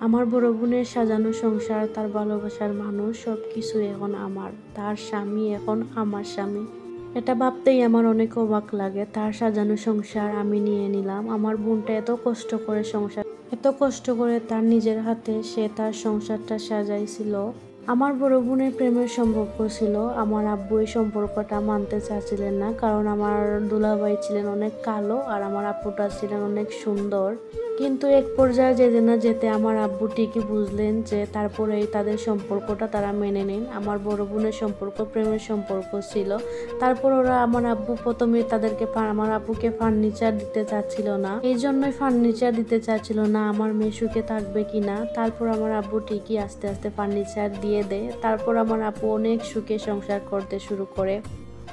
আমার বড় বোনের সাজানো সংসার, তার ভালোবাসার মানুষ সবকিছু এখন আমার। তার স্বামী এখন আমার স্বামী। এটা ভাবতেই আমার অনেক অবাক লাগে। তার সাজানো সংসার আমি নিয়ে নিলাম। আমার বোনটা এত কষ্ট করে এত কষ্ট করে তার নিজের হাতে সে তার সংসারটা সাজাইছিল। আমার বড় বোনের প্রেমের সম্পর্ক ছিল। আমার আব্বু এই সম্পর্কটা মানতে চাচ্ছিলেন না, কারণ আমার দুলাভাই ছিলেন অনেক কালো আর আমার আব্বুটা ছিলেন অনেক সুন্দর। কিন্তু এক পর্যায়ে যেতে না যেতে আমার আব্বু ঠিকই বুঝলেন যে তারপরেই তাদের সম্পর্কটা তারা মেনে নেন। আমার বড় বোনের সম্পর্ক প্রেমের সম্পর্ক ছিল। তারপর ওরা আমার আব্বু প্রথমে তাদেরকে আমার আব্বুকে ফার্নিচার দিতে চাচ্ছিল না, এই জন্যই ফার্নিচার দিতে চাচ্ছিল না আমার মেয়ে সুখে থাকবে কিনা। তারপর আমার আব্বু ঠিকই আস্তে আস্তে ফার্নিচার দিয়ে দেয়। তারপর আমার আব্বু অনেক সুখে সংসার করতে শুরু করে।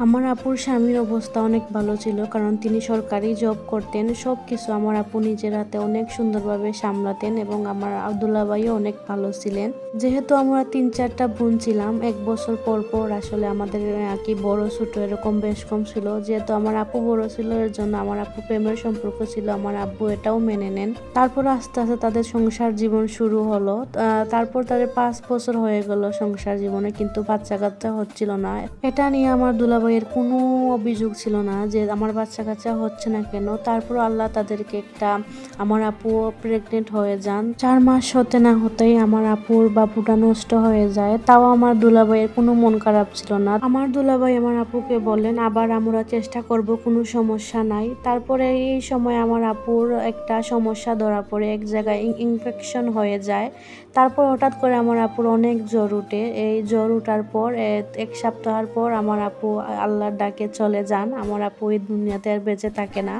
আমার আপুর স্বামীর অবস্থা অনেক ভালো ছিল, কারণ তিনি সরকারি জব করতেন। সব কিছু আমার আপু নিজের হাতে অনেক সুন্দরভাবে সামলাতেন এবং আমার আব্দুল্লাহ ভাইও অনেক ভালো ছিলেন। যেহেতু আমরা 3-4টা বোন ছিলাম, 1 বছর পর পর আসলে আমাদের কি বড় ছোট এরকম বেশ কম ছিল। যেহেতু আমার আপু বড় ছিল, এর জন্য আমার আপু প্রেমের সম্পর্ক ছিল, আমার আব্বু এটাও মেনে নেন। তারপর আস্তে আস্তে তাদের সংসার জীবন শুরু হলো। তারপর তাদের 5 বছর হয়ে গেল সংসার জীবনে, কিন্তু বাচ্চা কাচ্চা হচ্ছিল না। এটা নিয়ে আমার দুলাভাইয়ের কোনো অভিযোগ ছিল না যে আমার বাচ্চা কাচ্চা হচ্ছে না কেন। তারপর আল্লাহ তাদেরকে আমার আপু প্রেগনেন্ট হয়ে যান। 4 মাস হতে না হতেই আমার আপুর বাবুটা নষ্ট হয়ে যায়। তাও আমার দুলাভাইয়ের কোনো মন খারাপ ছিল না। আমার দুলাভাই আমার আপুকে বললেন, আবার আমরা চেষ্টা করব, কোনো সমস্যা নাই। তারপরে এই সময় আমার আপুর একটা সমস্যা ধরা পড়ে, এক জায়গায় ইনফেকশন হয়ে যায়। তারপর হঠাৎ করে আমার আপুর অনেক জ্বর উঠে। এই জ্বর উঠার পর 1 সপ্তাহ পর আমার আপু আল্লাহর ডাকে চলে যান। আমার আপু এই দুনিয়াতে আর বেঁচে থাকে না।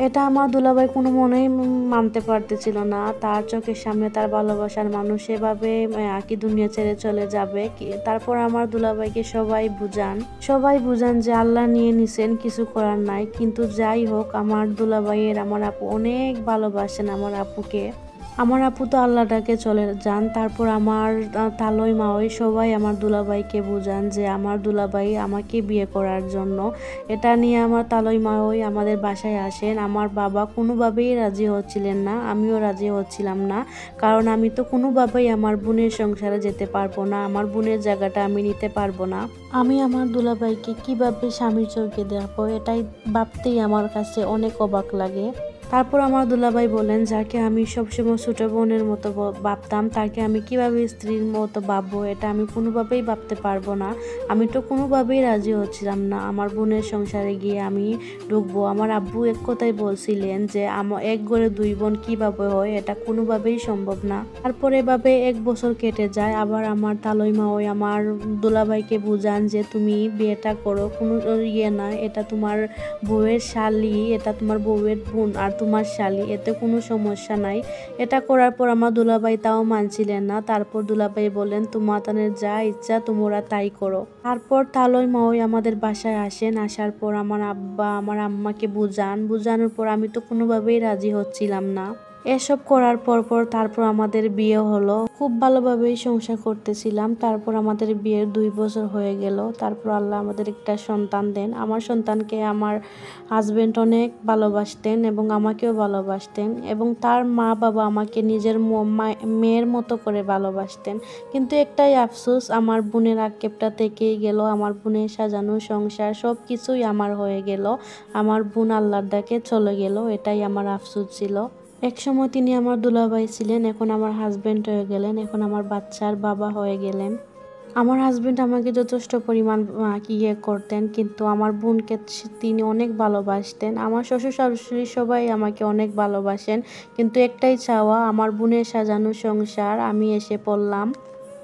এটা আমার দুলাভাই কোনো মনেই মানতে পারতেছিল না। তার চোখের সামনে তার ভালোবাসার মানুষ এভাবে কি দুনিয়া ছেড়ে চলে যাবে। তারপর আমার দুলাভাইকে সবাই বুঝান যে আল্লাহ নিয়ে নিছেন, কিছু করার নাই। কিন্তু যাই হোক, আমার দুলাভাইয়ের আমার আপু অনেক ভালোবাসেন আমার আপুকে। আমার আপু তো আল্লাহটাকে চলে যান। তারপর আমার তালই মাওই সবাই আমার দুলাভাইকে বুঝান যে আমার দুলাভাই আমাকে বিয়ে করার জন্য। এটা নিয়ে আমার তালই মাওই আমাদের বাসায় আসেন। আমার বাবা কোনোভাবেই রাজি হচ্ছিলেন না, আমিও রাজি হচ্ছিলাম না, কারণ আমি তো কোনোভাবেই আমার বোনের সংসারে যেতে পারবো না, আমার বোনের জায়গাটা আমি নিতে পারবো না। আমি আমার দুলাভাইকে কিভাবে স্বামীর চোখে দেখবো, এটাই ভাবতেই আমার কাছে অনেক অবাক লাগে। তারপর আমার দুলাভাই বলেন, যাকে আমি সবসময় ছোট বোনের মতো ভাবতাম, তাকে আমি কিভাবে স্ত্রীর মতো ভাববো, এটা আমি কোনোভাবেই ভাবতে পারবো না। আমি তো কোনোভাবেই রাজি হচ্ছিলাম না আমার বোনের সংসারে গিয়ে আমি ঢুকবো। আমার আব্বু এক কথাই বলছিলেন যে এক ঘরে 2 বোন কিভাবে হয়, এটা কোনোভাবেই সম্ভব না। তারপর এভাবে 1 বছর কেটে যায়। আবার আমার তালই মা ওই আমার দুলাভাইকে বুঝান যে তুমি বিয়েটা করো, কোনো না, এটা তোমার বউয়ের শালি, এটা তোমার বউয়ের বোন আর তোমার শালি, এতে কোনো সমস্যা নাই। এটা করার পর আমার দুলাভাই তাও মানছিলেন না। তারপর দুলাভাই বলেন, তোমাদের যা ইচ্ছা তোমরা তাই করো। তারপর তালই মাওই আমাদের বাসায় আসেন। আসার পর আমার আব্বা আমার আম্মাকে বুঝানোর পর আমি তো কোনোভাবেই রাজি হচ্ছিলাম না। এসব করার তারপর আমাদের বিয়ে হলো। খুব ভালোভাবেই সংসার করতেছিলাম। তারপর আমাদের বিয়ের 2 বছর হয়ে গেল। তারপর আল্লাহ আমাদের একটা সন্তান দেন। আমার সন্তানকে আমার হাজবেন্ড অনেক ভালোবাসতেন এবং আমাকেও ভালোবাসতেন, এবং তার মা বাবা আমাকে নিজের মেয়ের মতো করে ভালোবাসতেন। কিন্তু একটাই আফসোস, আমার বোনের আক্ষেপটা থেকেই গেল। আমার বোনের সাজানো সংসার সব কিছুই আমার হয়ে গেল। আমার বোন আল্লাহর ডাকে চলে গেল, এটাই আমার আফসোস ছিল। এক সময় তিনি আমার দুলাভাই ছিলেন, এখন আমার হাজবেন্ড হয়ে গেলেন, এখন আমার বাচ্চার বাবা হয়ে গেলেন। আমার হাজবেন্ড আমাকে যথেষ্ট পরিমাণ করতেন, কিন্তু আমার বোনকে তিনি অনেক ভালোবাসতেন। আমার শ্বশুর শাশুড়ি সবাই আমাকে অনেক ভালোবাসেন, কিন্তু একটাই চাওয়া, আমার বোনের সাজানো সংসার আমি এসে পড়লাম।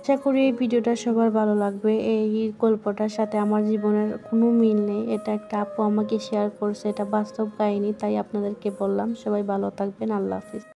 আশা করি এই ভিডিওটা সবার ভালো লাগবে। এই গল্পটার সাথে আমার জীবনের কোনো মিল নেই, এটা একটা আপু আমাকে শেয়ার করছে, এটা বাস্তব কাহিনী, তাই আপনাদেরকে বললাম। সবাই ভালো থাকবেন, আল্লাহ হাফিজ।